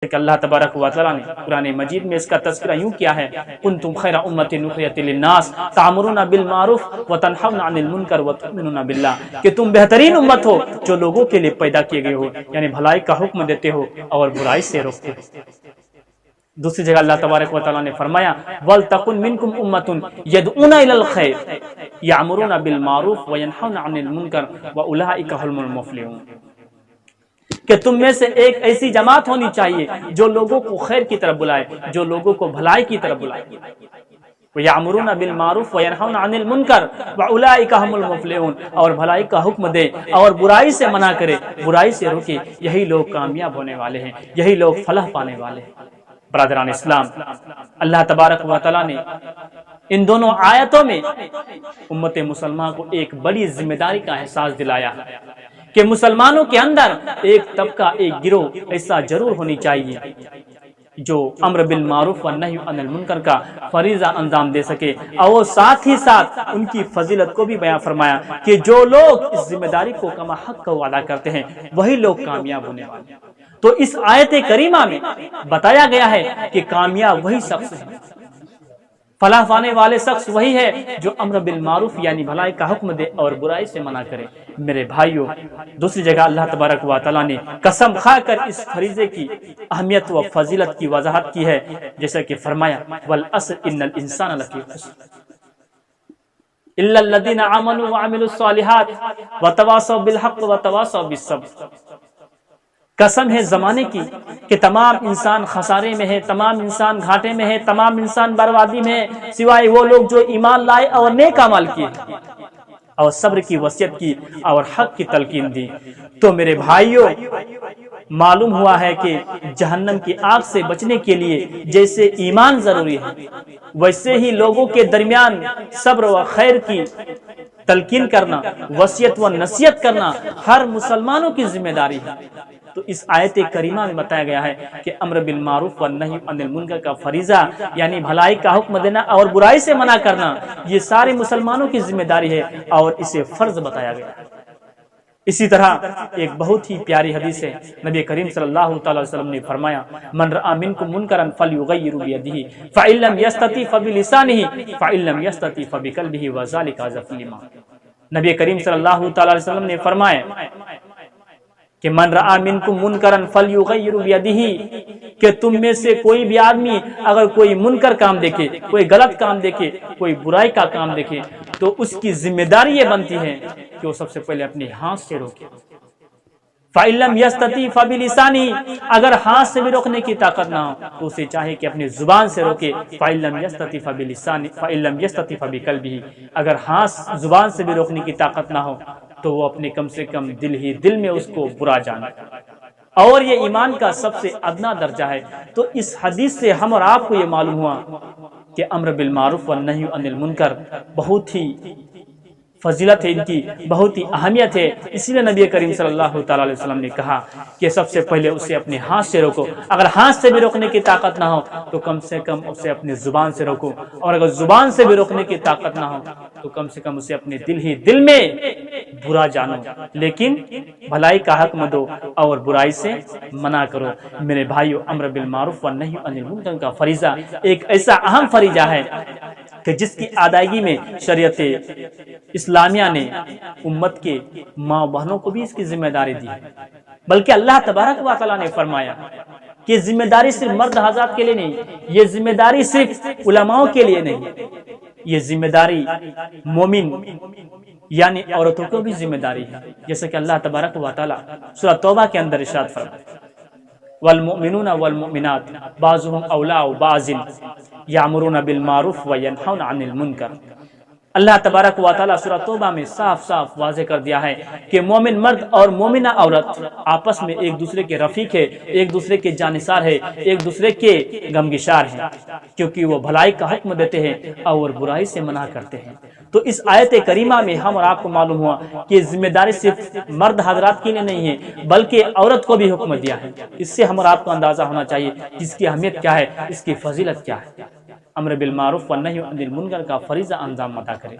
کہ اللہ تبارک و تعالیٰ نے قرآن مجید میں اس کا تذکرہ یوں کیا ہے، کنتم خیر امۃ اخرجت للناس تأمرون بالمعروف وتنہون عن المنکر وتؤمنون باللہ، کہ تم بہترین امت ہو جو لوگوں کے لیے پیدا کیے گئے ہو، یعنی بھلائی کا حکم دیتے ہو اور برائی سے روکتے ہو۔ دوسری جگہ اللہ تبارک و تعالیٰ نے فرمایا وَلْتَكُنْ مِنْكُمْ أُمَّةٌ يَدْعُونَ إِلَى الْخَيْرِ يَأْمُرُونَ بِالْمَعْرُوفِ وَيَنْهَوْنَ عَنِ الْمُنْكَرِ وَأُولَٰئِكَ هُمُ الْمُفْلِحُونَ، کہ تم میں سے ایک ایسی جماعت ہونی چاہیے جو لوگوں کو خیر کی طرف بلائے، جو لوگوں کو بھلائی کی طرف بلائے۔ وَيَأْمُرُونَ بِالْمَعْرُوفِ وَيَنْهَوْنَ عَنِ الْمُنْكَرِ وَأُولَٰئِكَ هُمُ الْمُفْلِحُونَ، اور بھلائی کا حکم دے اور برائی سے منع کرے، برائی سے روکے، یہی لوگ کامیاب ہونے والے ہیں، یہی لوگ فلاح پانے والے ہیں۔ برادران اسلام، اللہ تبارک و تعالیٰ نے ان دونوں آیتوں میں امت مسلمہ کو ایک بڑی ذمہ داری کا احساس دلایا کہ مسلمانوں کے اندر ایک طبقہ، ایک گروہ ایسا ضرور ہونی چاہیے جو امر بالمعروف والنہی عن المنکر کا فریضہ انجام دے سکے، اور ساتھ ہی ساتھ ان کی فضیلت کو بھی بیان فرمایا کہ جو لوگ اس ذمہ داری کو کما حق کو ادا کرتے ہیں وہی لوگ کامیاب ہونے والے ہیں۔ تو اس آیت کریمہ میں بتایا گیا ہے کہ کامیاب وہی شخص ہے، فلاح پانے والے شخص وہی ہے جو امر بالمعروف یعنی بھلائی کا حکم دے اور برائی سے منع کرے۔ میرے بھائیوں، دوسری جگہ اللہ تبارک و تعالیٰ نے قسم کھا کر اس فریضے کی اہمیت و فضیلت کی وضاحت کی ہے، جیسا کہ فرمایا والعصر ان الانسان لفی خسر الا الذین آمنوا وعملوا الصالحات وتواصوا بالحق وتواصوا بالصبر، قسم ہے زمانے کی کہ تمام انسان خسارے میں ہے، تمام انسان گھاٹے میں ہے، تمام انسان بربادی میں ہے، سوائے وہ لوگ جو ایمان لائے اور نیک اعمال کیے اور صبر کی وصیت کی اور حق کی تلقین دی۔ تو میرے بھائیوں، معلوم ہوا ہے کہ جہنم کی آگ سے بچنے کے لیے جیسے ایمان ضروری ہے، ویسے ہی لوگوں کے درمیان صبر و خیر کی تلقین کرنا، وصیت و نصیحت کرنا ہر مسلمانوں کی ذمہ داری ہے۔ تو اس آیت کریمہ میں بتایا گیا ہے کہ امر بالمعروف والنہی عن المنکر کا فریضہ یعنی بھلائی کا حکم دینا اور برائی سے منع کرنا، یہ سارے مسلمانوں کی ذمہ داری ہے اور اسے فرض بتایا گیا ہے۔ اسی طرح ایک بہت ہی پیاری حدیث ہے، نبی کریم صلی اللہ تعالی وسلم نے فرمایا من رأى منکم منکرا فلیغیر بیدہ فإن لم یستطع فبلسانہ فإن لم یستطع فبقلبہ وذلک اضعف الایمان۔ نبی کریم صلی اللہ تعالی وسلم نے فرمایا کہ من رأى منکم منکرا فلیغیر بیدہ، کہ تم میں سے کوئی بھی آدمی اگر کوئی منکر کام دیکھے، کوئی غلط کام دیکھے، کوئی برائی کا کام دیکھے، تو اس کی ذمہ داری یہ بنتی ہے کہ وہ سب سے پہلے اپنے ہاتھ سے روکے۔ فإن لم یستطع فبلسانہ، اگر ہاتھ سے بھی روکنے کی طاقت نہ ہو تو اسے چاہے کہ اپنی زبان سے روکے۔ فإن لم یستطع فبلسانہ فإن لم یستطع فبقلبہ، اگر ہاتھ زبان سے بھی روکنے کی طاقت نہ ہو تو وہ اپنے کم سے کم دل ہی دل میں اس کو برا جانے، اور یہ ایمان کا سب سے ادنا درجہ ہے۔ تو اس حدیث سے ہم اور آپ کو یہ معلوم ہوا کہ امر بالمعروف والنہی عن المنکر بہت ہی فضیلت ہے، ان کی بہت ہی اہمیت ہے۔ اسی لیے نبی کریم صلی اللہ تعالی علیہ وسلم نے کہا کہ سب سے پہلے اسے اپنے ہاتھ سے روکو، اگر ہاتھ سے بھی روکنے کی طاقت نہ ہو تو کم سے کم اسے اپنی زبان سے روکو، اور اگر زبان سے بھی روکنے کی طاقت نہ ہو تو کم سے کم اسے اپنے دل ہی دل میں برا جانو، لیکن بھلائی کا حکم دو اور برائی سے منع کرو۔ میرے بھائیو، امر بالمعروف والنہی عن المنکر کا فریضہ ایک ایسا اہم فریضہ ہے کہ جس کی ادائیگی میں شریعت اسلامیہ نے امت کے ماں بہنوں کو بھی اس کی ذمہ داری دی، بلکہ اللہ تبارک و تعالیٰ نے فرمایا کہ ذمہ داری صرف مرد حضرات کے لیے نہیں، یہ ذمہ داری صرف علماء کے لیے نہیں، یہ ذمہ داری مومن یعنی عورتوں کو بھی ذمہ داری ہے، جیسا کہ اللہ تبارک و تعالیٰ سورہ توبہ کے اندر ارشاد فرمایا والمؤمنون والمؤمنات بعضهم اولیاء بعض یامرون بالمعروف وینہون عن المنکر۔ اللہ تبارک و تعالیٰ سورہ توبہ میں صاف صاف واضح کر دیا ہے کہ مومن مرد اور مومنہ عورت آپس میں ایک دوسرے کے رفیق ہے، ایک دوسرے کے جانثار ہے، ایک دوسرے کے غمگسار ہیں، کیونکہ وہ بھلائی کا حکم دیتے ہیں اور برائی سے منع کرتے ہیں۔ تو اس آیت کریمہ میں ہم اور آپ کو معلوم ہوا کہ ذمہ داری صرف مرد حضرات کے لیے نہیں ہے بلکہ عورت کو بھی حکم دیا ہے۔ اس سے ہم اور آپ کو اندازہ ہونا چاہیے اس کی اہمیت کیا ہے، اس کی فضیلت کیا ہے۔ امر بالمعروف والنہی عن المنکر کا فریضہ انجام ادا کرے۔